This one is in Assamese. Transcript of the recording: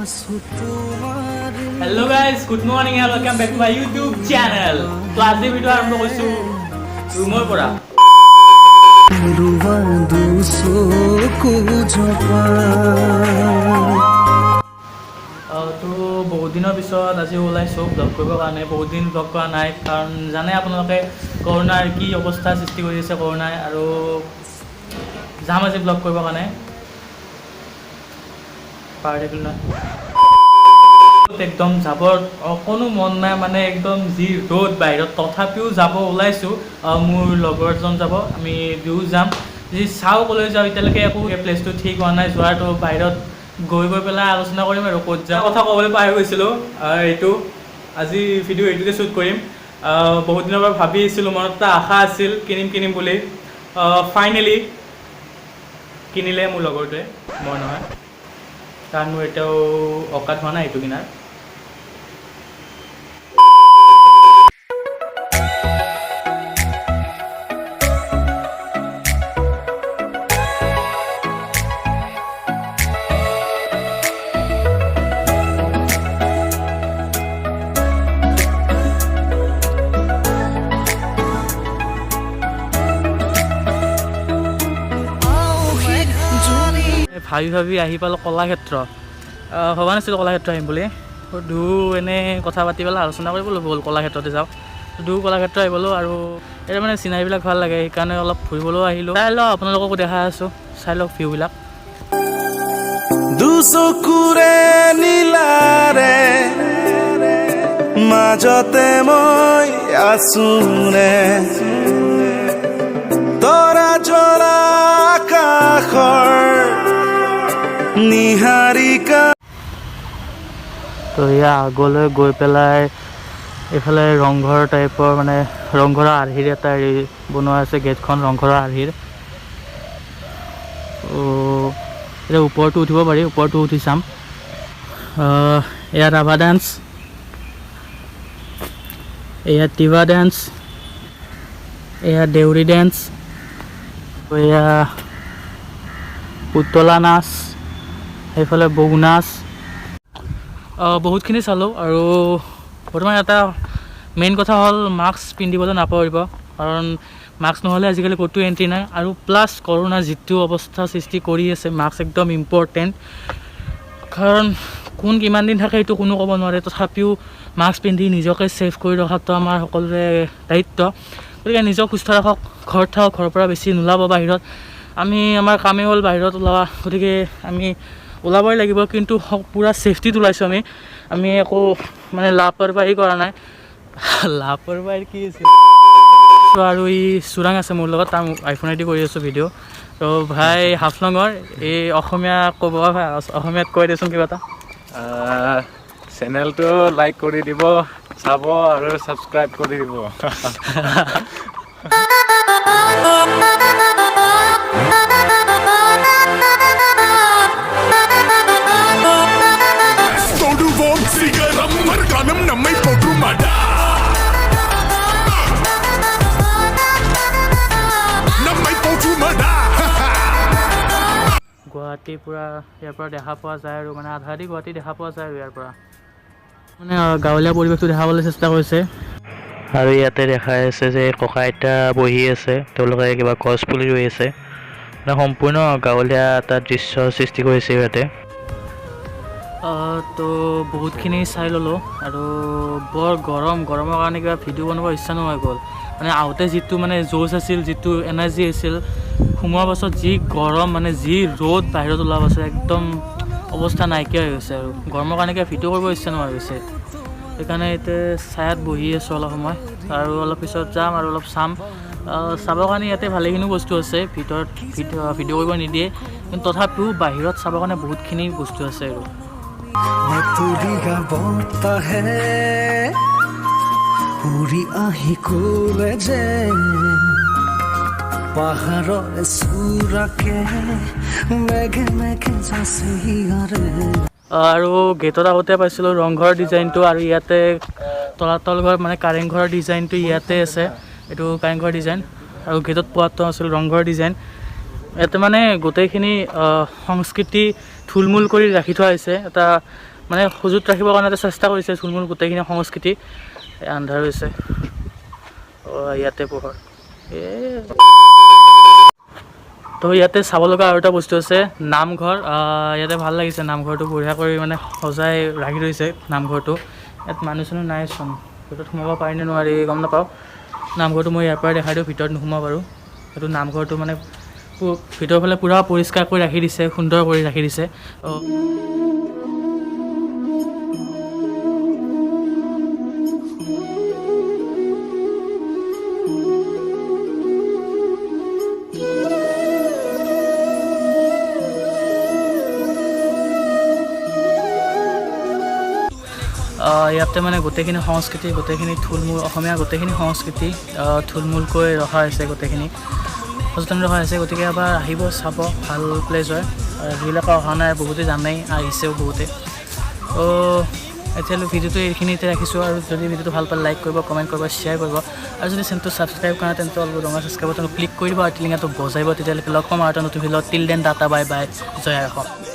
Hello guys, good morning and welcome back to my YouTube channel. So আজি ভিডিও আৰম্ভ কৰিছো ৰুমৰ পৰা। তো বহুত দিনৰ পিছত আজি ওলাইছোঁ ব্লগ কৰিবৰ কাৰণে। বহুত দিন ব্লগ কৰা নাই কাৰণ জানে আপোনালোকে কৰোণাৰ কি অৱস্থা সৃষ্টি কৰি আছে কৰোণাই, আৰু যাম আজি ব্লগ কৰিবৰ কাৰণে। একদম যাব অকণো মন নাই, মানে একদম যি ৰ'দ বাহিৰত, তথাপিও যাব ওলাইছোঁ। মোৰ লগৰ এজন যাব, আমি দুয়ো যাম। যি চাওঁ ক'লৈ যাওঁ, এতিয়ালৈকে একো প্লেচটো ঠিক হোৱা নাই যোৱাটো। বাহিৰত গৈ পেলাই আলোচনা কৰিম আৰু ক'ত যাওঁ। কথা ক'বলৈ পাহৰি গৈছিলোঁ, এইটো আজি ভিডিঅ' এইটোতে শ্বুট কৰিম। বহুত দিনৰ পৰা ভাবি আছিলোঁ, মনত এটা আশা আছিল কিনিম বুলি। ফাইনেলি কিনিলে মোৰ লগৰটোৱে, মই নহয়, কাৰণ মোৰ এতিয়াও অকাত হোৱা নাই এইটো কিনাৰ। ভাবি আহি পালোঁ কলাক্ষেত্ৰ। ভবা নাছিলোঁ কলাক্ষেত্ৰ আহিম বুলি। দু এনেই কথা পাতি পেলাই আলোচনা কৰি বোলো ব'ল কলাক্ষেত্ৰতে যাওঁ। কলাক্ষেত্ৰ আহি গ'লোঁ, আৰু এতিয়া মানে চিনাৰিবিলাক ভাল লাগে, সেইকাৰণে অলপ ফুৰিবলৈও আহিলোঁ। চাই লওঁ, আপোনালোককো দেখাই আছোঁ, চাই লওক ভিউবিলাক। দুচকুৰে নীলাৰে মাজতে মই আছোনে, তৰা জৰা আকাশৰ নিহাৰিকা। তো এয়া আগলৈ গৈ পেলাই এইফালে ৰংঘৰ টাইপৰ, মানে ৰংঘৰৰ আৰ্হিৰ এটা হেৰি বনোৱা আছে, গেটখন ৰংঘৰৰ আৰ্হিৰ। এতিয়া ওপৰতো উঠিব পাৰি, ওপৰতো উঠি চাম। এয়া ৰাভা ডান্স, এয়া তিৱা ডান্স, এয়া দেউৰী ডান্স, এয়া পুতলা নাচ, সেইফালে বৌ নাচ। বহুতখিনি চালোঁ, আৰু বৰ্তমান এটা মেইন কথা হ'ল মাস্ক পিন্ধিবলৈ নাপাহৰিব, কাৰণ মাস্ক নহ'লে আজিকালি ক'তো এণ্ট্ৰি নাই। আৰু প্লাছ কৰোণা যিটো অৱস্থা সৃষ্টি কৰি আছে, মাস্ক একদম ইম্পৰ্টেণ্ট, কাৰণ কোন কিমান দিন থাকে সেইটো কোনো ক'ব নোৱাৰে। তথাপিও মাস্ক পিন্ধি নিজকে ছেফ কৰি ৰখাটো আমাৰ সকলোৰে দায়িত্ব। গতিকে নিজক সুস্থ ৰাখক, ঘৰত থাকক, ঘৰৰ পৰা বেছি নোলাব বাহিৰত। আমাৰ কামেই হ'ল বাহিৰত ওলোৱা, গতিকে আমি ওলাবই লাগিব, কিন্তু পূৰা ছেফটিত ওলাইছোঁ আমি একো মানে লাপৰবাহী কৰা নাই। লাপৰবাহী কি আছিল। আৰু ই চোৰাং আছে মোৰ লগত, তাৰ আইফোনেদি কৰি আছোঁ ভিডিঅ'। তো ভাই হাফলঙৰ এই অসমীয়া ক'ব, ভাই অসমীয়াত কৈ দেচোন কিবা এটা। চেনেলটো লাইক কৰি দিব, চাব আৰু ছাবস্ক্ৰাইব কৰি দিব। গুৱাহাটীৰ পৰা ইয়াৰ পৰা দেখা পোৱা যায়, আৰু মানে আধাদি গুৱাহাটী দেখা পোৱা যায়, আৰু ইয়াৰ পৰা মানে গাঁৱলীয়া পৰিৱেশটো দেখাবলৈ চেষ্টা কৰিছে। আৰু ইয়াতে দেখাই আছে যে ককা আইতা বহি আছে, তেওঁলোকে কিবা গছ পুলি ৰুই আছে, মানে সম্পূৰ্ণ গাঁৱলীয়া এটা দৃশ্য সৃষ্টি কৰিছে ইয়াতে। তো বহুতখিনি চাই ল'লোঁ, আৰু বৰ গৰমৰ কাৰণে কিবা ভিডিঅ' বনাব ইচ্ছা নোহোৱা গ'ল। মানে আহোঁতে যিটো মানে জোচ আছিল, যিটো এনাৰ্জি আছিল, সোমোৱাৰ পাছত যি গৰম, মানে যি ৰ'দ বাহিৰত ওলোৱাৰ পাছত একদম অৱস্থা নাইকিয়া হৈ গৈছে, আৰু গৰমৰ কাৰণে কিবা ভিডিঅ' কৰিব ইচ্ছা নোহোৱা গৈছে। সেইকাৰণে এতিয়া ছায়াত বহি আছোঁ অলপ সময়, আৰু অলপ পিছত যাম আৰু অলপ চাম। চাবৰ কাৰণে ইয়াতে ভালেখিনি বস্তু আছে, ভিতৰত ভিডিঅ' কৰিব নিদিয়ে, কিন্তু তথাপিও বাহিৰত চাবৰ কাৰণে বহুতখিনি বস্তু আছে। আৰু উৰি আহি ক'লে যে পাহাৰৰ চূড়াকে মেঘে মেঘে যাচি আৰে। আৰু গেটত আগতে পাইছিলোঁ ৰংঘৰৰ ডিজাইনটো, আৰু ইয়াতে তলাতল ঘৰ মানে কাৰেংঘৰৰ ডিজাইনটো ইয়াতে আছে, এইটো কাৰেংঘৰ ডিজাইন। আৰু গেটত পোৱাটো আছিল ৰংঘৰ ডিজাইন। ইয়াতে মানে গোটেইখিনি সংস্কৃতি থুলমূল কৰি ৰাখি থোৱা হৈছে এটা মানে সুযোগ ৰাখিবৰ কাৰণে এটা চেষ্টা কৰিছে থুলমূল গোটেইখিনি সংস্কৃতি আন্ধাৰ হৈছে ইয়াতে পোহৰ তো ইয়াতে চাব লগা আৰু এটা বস্তু আছে নামঘৰ ইয়াতে ভাল লাগিছে নামঘৰটো বঢ়িয়া কৰি মানে সজাই ৰাখি থৈছে নামঘৰটো ইয়াত মানুহ চানুহ নাইচোন ভিতৰত সোমাব পাৰিনে নোৱাৰি গম নাপাওঁ নামঘৰটো মই ইয়াৰ পৰা দেখাই দিওঁ ভিতৰত নোসোমাওঁ বাৰু সেইটো নামঘৰটো মানে ভিতৰৰ ফালে পূৰা পৰিষ্কাৰ কৰি ৰাখি দিছে সুন্দৰ কৰি ৰাখি দিছে ইয়াতে মানে গোটেইখিনি সংস্কৃতি গোটেইখিনি থুলমূল অসমীয়া গোটেইখিনি সংস্কৃতি থুলমূলকৈ ৰখা হৈছে গোটেইখিনি সচেতন ৰখা হৈছে গতিকে এবাৰ আহিব চাব ভাল প্লেচ হয় যিবিলাকে অহা নাই বহুতে জানেই আহিছেও বহুতে এতিয়ালৈ ভিডিঅ'টো এইখিনিতে ৰাখিছোঁ আৰু যদি ভিডিঅ'টো ভাল পালে লাইক কৰিব কমেণ্ট কৰিব শ্বেয়াৰ কৰিব আৰু যদি চেনেলটো ছাবস্ক্ৰাইব কৰা তেন্তে অলপ ৰঙা ছাবস্ক্ৰাইব বাটনটো ক্লিক কৰিব আৰু টিলিঙাটো বজাইব তেতিয়ালৈকে লগ পাম আৰু এটা নতুন ভিডিঅ'ত till then tata bye bye জয় অসম